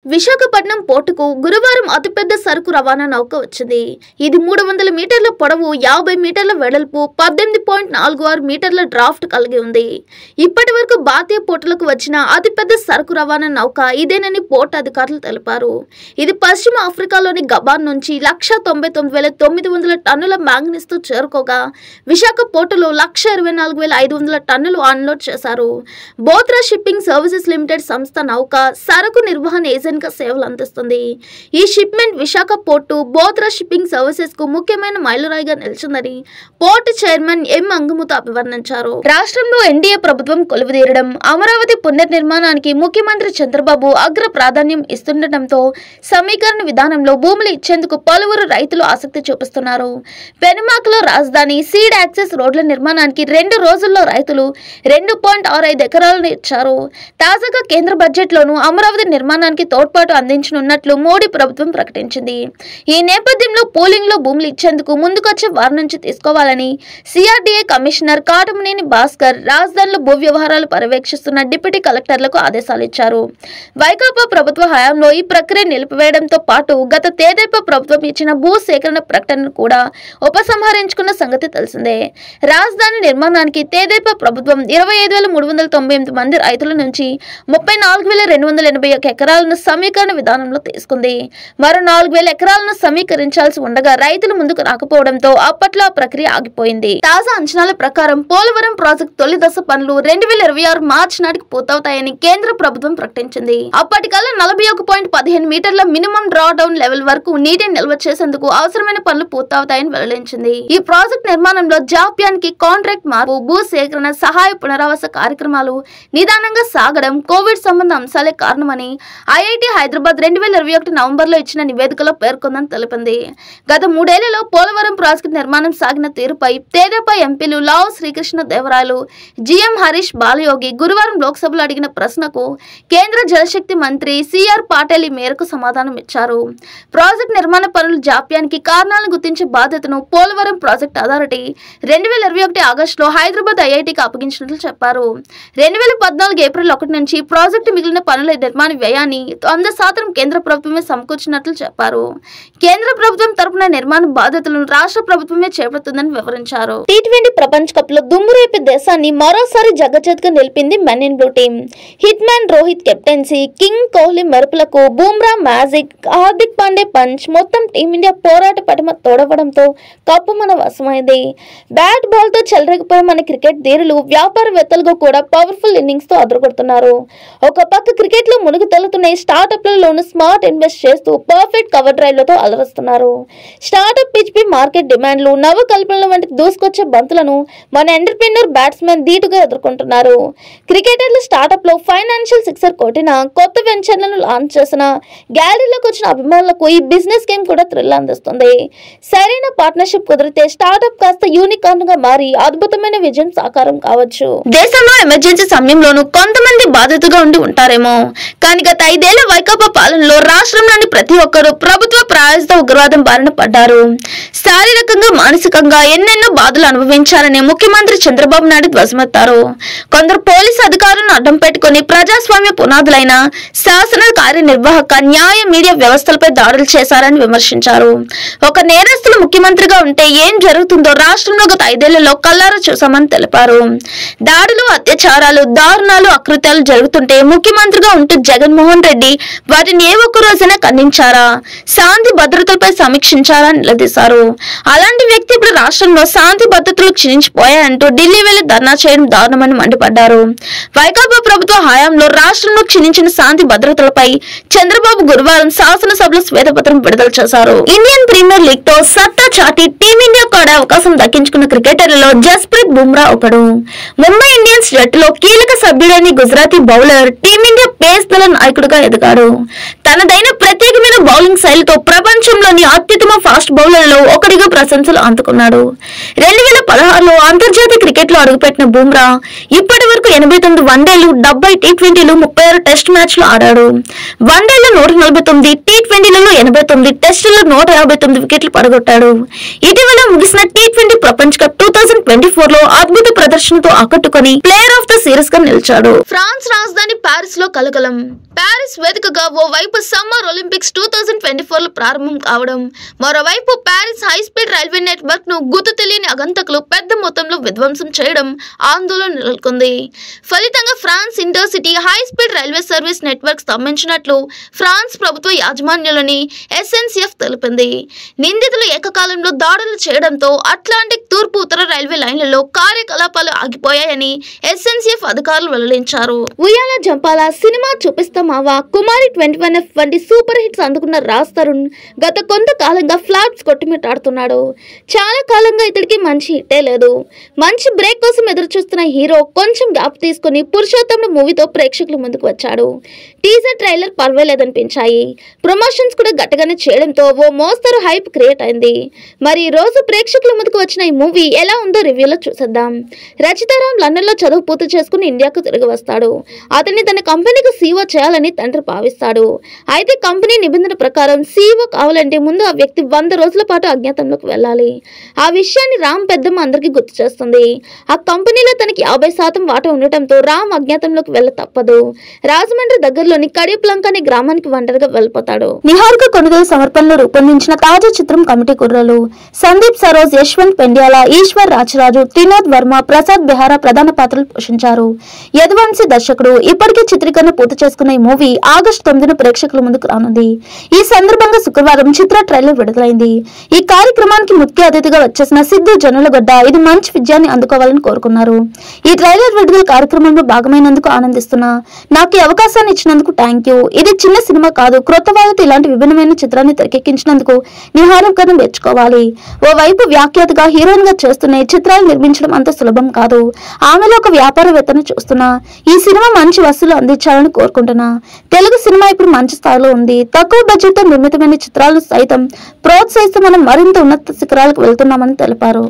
విశాఖపట్నం పోర్టుకు గురువారం అతిపెద్ద సరుకు రవాణా నౌక వచ్చింది. ఇది 300 మీటర్ల పొడవు, 50 మీటర్ల వెడల్పు, 18.46 మీటర్ల డ్రాఫ్ట్ కలిగి ఉంది. ఇప్పటి వరకు భారతీయ పోర్టులకు వచ్చిన అతిపెద్ద సరుకు రవాణా నౌక ఇదేనని పోర్టు అధికారులు తెలిపారు. ఇది పశ్చిమ ఆఫ్రికాలోని గబాన్ నుంచి 199,900 టన్నుల మ్యాంగనీస్ తో చేరుకోగా విశాఖ పోర్టులో 124,500 టన్నులు అన్లోడ్ చేశారు. బోత్రా షిప్పింగ్ సర్వీసెస్ లిమిటెడ్ సంస్థ నౌక సరుకు నిర్వహణ ఏజెంట్ సేవలు అందిస్తుంది. ఈ shipment Visakha port Bothra shipping services కు ముఖ్యమైన మైలురాయిగా నిలిచిందని పోర్టు చైర్మన్ ఎం అంగముత అభివర్ణించారు. రాష్ట్రంలో ఎన్డీఏ ప్రభుత్వం కొలువుదీరడం, అమరావతి పునర్నిర్మాణానికి ముఖ్యమంత్రి చంద్రబాబు అగ్ర ప్రాధాన్యం ఇస్తుండటంతో సమీకరణ విధానంలో భూములు ఇచ్చేందుకు పలువురు రైతులు ఆసక్తి చూపిస్తున్నారు. పెనుమాకలో రాజధాని సీడ్ యాక్సెస్ రోడ్ల నిర్మాణానికి 2 రోజుల్లో రైతులు 2.65 ఎకరాలను ఇచ్చారు. తాజాగా కేంద్ర బడ్జెట్ లోను అమరావతి నిర్మాణానికి తోడ్పాటు అందించనున్నట్లు మోడీ ప్రభుత్వం ప్రకటించింది. ఈ నేపథ్యంలో పోలింగ్ లో భూములు ఇచ్చేందుకు ముందుకొచ్చే వారి నుంచి తీసుకోవాలని సిఆర్డీఏ కమిషనర్ కాటమనేని భాస్కర్ రాజధానిలో భూ వ్యవహారాలు పర్యవేక్షిస్తున్న డిప్యూటీ కలెక్టర్లకు ఆదేశాలు ఇచ్చారు. వైకాపా ప్రభుత్వ హయాంలో ఈ ప్రక్రియ నిలిపివేయడంతో పాటు గత తెదేపా ప్రభుత్వం ఇచ్చిన భూ సేకరణ ప్రకటనను కూడా ఉపసంహరించుకున్న సంగతి తెలిసిందే. రాజధాని నిర్మాణానికి తెదేపా ప్రభుత్వం 25,398 మంది రైతుల నుంచి 34,281 ఎకరాలను సమీకరణ విధానంలో తీసుకుంది. మరో 4,000 ఎకరాలను సమీకరించాల్సి ఉండగా రైతులు ముందుకు రాకపోవడంతో అప్పట్లో ఆ ప్రక్రియ ఆగిపోయింది. తాజా అంచనాల ప్రకారం పోలవరం ప్రాజెక్టు తొలి దశ పనులు 2026 మార్చి నాటికి పూర్తవుతాయని కేంద్ర ప్రభుత్వం ప్రకటించింది. అప్పటికల్లా 41.15 మీటర్ల మినిమం డ్రా డౌన్ లెవెల్ వరకు నీటిని నిల్వ చేసేందుకు అవసరమైన పనులు పూర్తవుతాయని వెల్లడించింది. ఈ ప్రాజెక్టు నిర్మాణంలో జాప్యానికి కాంట్రాక్ట్ మార్పు, భూ సేకరణ, సహాయ పునరావాస కార్యక్రమాలు నిదానంగా సాగడం కోవిడ్ సంబంధ అంశాలే కారణమని ఐఐటి హైదరాబాద్ 2021 నవంబర్లో ఇచ్చిన నివేదికలో పేర్కొందని తెలిపింది. గత 3 ఏళ్లలో పోలవరం ప్రాజెక్టు నిర్మాణం సాగిన తీరుపై తెదేపా ఎంపీలు లావు శ్రీకృష్ణ దేవరాయలు, జిఎం హరీష్ బాలయోగి గురువారం లోక్సభలో అడిగిన ప్రశ్నకు కేంద్ర జలశక్తి మంత్రి సిఆర్ పాటిల్ ఈ మేరకు సమాధానం ఇచ్చారు. ప్రాజెక్టు నిర్మాణ పనుల జాప్యానికి కారణాలను గుర్తించే బాధ్యతను పోలవరం ప్రాజెక్టు అథారిటీ 2021 ఆగస్టులో హైదరాబాద్ ఐఐటికి అప్పగించినట్లు చెప్పారు. 2014 ఏప్రిల్ 1 నుంచి ప్రాజెక్టు మిగిలిన పనుల నిర్మాణ వ్యయాన్ని 100% కేంద్ర ప్రభుత్వమే సమకూర్చినట్లు చెప్పారు. కేంద్ర ప్రభుత్వం తరపున నిర్మాణ బాధ్యతలను రాష్ట్ర ప్రభుత్వమే చేపడుతుందని వివరించారు. టీ20 ప్రపంచ కప్ లో దుమ్మురేపే దేశాన్ని మరోసారి జగ్గచేతగా నిలిపింది men in blue team. Hitman Rohit captaincy, king Kohli మెరుపులకు బూమ్రా మ్యాజిక్, హార్దిక్ పాండే పంచ్, మొత్తం టీమిండియా పోరాట పటిమ తోడవడంతో కప్పు మన వశమైంది. బ్యాట్ బాల్ తో చెలరేగిపోయే మన క్రికెట్ ధీరులు వ్యాపారవేత్తలుగా కూడా పవర్ఫుల్ ఇన్నింగ్స్ తో అదరగొడుతున్నారు. ఒక పక్క క్రికెట్ లో మునిగి తేలుతున్న ఈ స్టార్టప్లలోనూ స్మార్ట్ ఇన్వెస్ట్ చేస్తూ పర్ఫెక్ట్ కవర్ డ్రైవ్లతో అలరిస్తున్నారు. స్టార్టప్ పిచ్పి మార్కెట్ డిమాండ్లు, నవ కల్పనల వంటి దూసుకొచ్చే బంతులను మన ఎంటర్ప్రెన్యూర్ బ్యాట్స్మెన్ ధీటుగా ఎదుర్కొంటున్నారు. క్రికెటర్లు స్టార్టప్ లో ఫైనాన్షియల్ సిక్సర్ కొట్టిన, కొత్త వెంచర్లను లాంచ్ చేసిన, గ్యాలరీలోకి వచ్చిన అభిమానులకు ఈ బిజినెస్ గేమ్ కూడా థ్రిల్ అందిస్తుంది. సరైన పార్ట్నర్షిప్ కుదిరితే స్టార్టప్ కాస్త యూనికార్న్ గా మారి అద్భుతమైన విజయం సాకారం కావచ్చు. దేశంలో ఎమర్జెన్సీ సమయంలోనూ కొంతమంది బాధితుగా ఉండి ఉంటారేమో, కానీ గత 5 ఏళ్ల వైకాపా పాలనలో రాష్ట్రంలోని ప్రతి ఒక్కరూ ప్రభుత్వ ప్రాయోజిత ఉగ్రవాదం బారిన పడ్డారు. శారీరకంగా, మానసికంగా ఎన్నెన్నో బాధలు అనుభవించారని ముఖ్యమంత్రి చంద్రబాబు నాయుడు ధ్వజమెత్తారు. కొందరు పోలీసు అధికారులను అడ్డం పెట్టుకుని ప్రజాస్వామ్య పునాదులైన శాసన, కార్యనిర్వాహక, న్యాయ, మీడియా వ్యవస్థలపై దాడులు చేశారని విమర్శించారు. ఒక నేరస్తులు ముఖ్యమంత్రిగా ఉంటే ఏం జరుగుతుందో రాష్ట్రంలో గత 5 ఏళ్లలో కల్లారా చూశామని తెలిపారు. దాడులు, అత్యాచారాలు, దారుణాలు, అకృత్యాలు జరుగుతుంటే ముఖ్యమంత్రిగా ఉంటూ జగన్మోహన్ రెడ్డి వాటిని ఏ ఒక్క రోజైనా ఖండించారా? శాంతి భద్రతలపై సమీక్షించారా నిలదీశారు. అలాంటి వ్యక్తి ఇప్పుడు రాష్ట్రంలో శాంతి భద్రతలు క్షీణించిపోయాయంటూ ఢిల్లీ వెళ్లి ధర్నా చేయడం దారుణమని మండిపడ్డారు. వైకాపా ప్రభుత్వ హయాంలో రాష్ట్రంలో క్షీణించిన శాంతి భద్రతలపై చంద్రబాబు గురువారం శాసనసభలో శ్వేతపత్రం విడుదల చేశారు. ఇండియన్ ప్రీమియర్ లీగ్ తో సత్తా చాటి టీమిండియాకు ఆడే అవకాశం దక్కించుకున్న క్రికెటర్లలో జస్ప్రీత్ బుమ్రా ఒకడు. ముంబై ఇండియన్స్ జట్టులో కీలక సభ్యుడైన గుజరాతీ బౌలర్ టీమిండియా పేస్ దళ నాయకుడిగా ఎదిగాడు. తనదైన ప్రత్యేకమైన బౌలింగ్ శైలితో ప్రపంచంలోని అత్యుత్తమ ఫాస్ట్ బౌలర్లలో ఒకటిగా ప్రశంసలు అందుకున్నాడు. 2016లో అంతర్జాతీయ క్రికెట్ లో అడుగుపెట్టిన బుమ్రా ఇప్పటి వరకు 89 వన్డేలు, 70 టీ20లు, 36 టెస్ట్ మ్యాచ్లు ఆడాడు. వన్డేలో 149, టీ20లలో 89, టెస్టుల్లో 159 వికెట్లు పడగొట్టాడు. ఇటీవల ముగిసిన టీ20 ప్రపంచ కప్ 2024లో అద్భుత ప్రదర్శనతో ఆకట్టుకుని ప్లేయర్ ఆఫ్ ద సిరీస్ గా నిలిచాడు. ఫ్రాన్స్ రాజధాని ప్యారిస్ లో కలకలం. ప్యారిస్ వేదికగా ఓవైపు సమ్మర్ ఒలింపిక్స్ 2024లో ప్రారంభం కావడం, మరోవైపు Paris high speed railway network ను గుర్తు తెలియని అగంతకులు పెద్ద మొత్తంలో విధ్వంసం చేయడం ఆందోళన నెలకొంది. ఫలితంగా France intercity high speed railway service network స్తంభించినట్లు ఫ్రాన్స్ ప్రభుత్వ యాజమాన్యంలోని SNCF తెలిపింది. నిందితులు ఏకకాలంలో దాడులు చేయడంతో అట్లాంటిక్ తూర్పు ఉత్తర రైల్వే లైన్లలో కార్యకలాపాలు ఆగిపోయాయని SNCF అధికారులు వెల్లడించారు. ఉయ్యాల జంపాల, సినిమా చూపిస్తామావా, కుమారి 21F వంటి సూపర్ హిట్స్ అందుకున్న రాజ్ తరుణ్ గత కొంతకాలంగా ఫ్లాప్స్ కొట్టుమిట్టాడుతున్నాడు. చాలా కాలంగా ఇతడికి మంచి హిట్టే లేదు. మంచి బ్రేక్ కోసం ఎదురు చూస్తున్న హీరో కొంచెం గ్యాప్ తీసుకుని పురుషోత్తముడు మూవీతో ప్రేక్షకుల ముందుకు వచ్చాడు. Teaser trailer పర్వాలేదనిపించాయి. ప్రమోషన్స్ కూడా గట్టిగానే చేయడంతో ఓ మోస్తరు హైప్ క్రియేట్ అయింది. మరి ఈ రోజు ప్రేక్షకుల ముందుకు వచ్చిన ఈ మూవీ ఎలా ఉందో రివ్యూలో చూసేద్దాం. రచితారాం లండన్ లో చదువు పూర్తి చేసుకుని ఇండియాకు తిరిగి వస్తాడు. అతన్ని తన కంపెనీకి CEO చేయాలని తండ్రి భావిస్తాడు. అయితే కంపెనీ నిబంధన ప్రకారం CEO కావాలంటే ముందు ఆ వ్యక్తి 100 రోజుల పాటు అజ్ఞాతంలోకి వెళ్ళాలి. ఆ విషయాన్ని రామ్ పెద్దమ్మ అందరికీ గుర్తు చేస్తుంది. ఆ కంపెనీలో తనకి 50% వాటా ఉండటంతో రామ్ అజ్ఞాతంలోకి వెళ్ళ తప్పదు. రాజమండ్రి దగ్గరలోని కడియప్లంక అనే గ్రామానికి ఒంటరిగా వెళ్ళిపోతాడు. నిహారిక కొనుగోలు సమర్పణలో రూపొందించిన తాజా చిత్రం కమిటీ కుర్రలు. సందీప్ సరోజ్, యశ్వంత్ పెండ్యాల, ఈశ్వర్ రాజరాజు, త్రినాథ్ వర్మ, ప్రసాద్ బెహారా ప్రధాన పాత్రలు పోషించారు. యదువంశీ దర్శకుడు. ఇప్పటికే చిత్రీకరణ పూర్తి చేసుకున్న ఈ మూవీ ఆగస్టు 9న ప్రేక్షకుల ముందుకు రానుంది. ఈ సందర్భంగా శుక్రవారం చిత్ర ట్రైలర్ విడుదలైంది. ఈ కార్యక్రమానికి ముఖ్య అతిథిగా వచ్చేసిన సిద్ధు జనులగడ్డ ఇది మంచి విజయాన్ని అందుకోవాలని కోరుకున్నారు. ఈ ట్రైలర్ విడుదల కార్యక్రమంలో భాగమైనందుకు ఆనందిస్తున్నా. నాకు ఈ అవకాశాన్ని ఇచ్చినందుకు థ్యాంక్ యూ. ఇది చిన్న సినిమా కాదు, క్రొత్త వాళ్ళతో ఇలాంటి విభిన్నమైన చిత్రాన్ని తెరకెక్కించినందుకు నిహారికను మెచ్చుకోవాలి. ఓవైపు వ్యాఖ్యాతగా హీరోయిన్ గా చేస్తున్న చిత్రాలు నిర్మించడం అంత సులభం కాదు. ఆమెలో ఒక వ్యాపారవేత్తను చూస్తున్నా. ఈ సినిమా మంచి వసూలు అందించాలని కోరుకుంటున్నా. తెలుగు సినిమా ఇప్పుడు మంచి స్థాయిలో ఉంది. తక్కువ బడ్జెట్ తో నిర్మితమైన చిత్రాలను సైతం ప్రోత్సహిస్తూ మనం మరింత ఉన్నత శిఖరాలకు వెళ్తున్నామని తెలిపారు.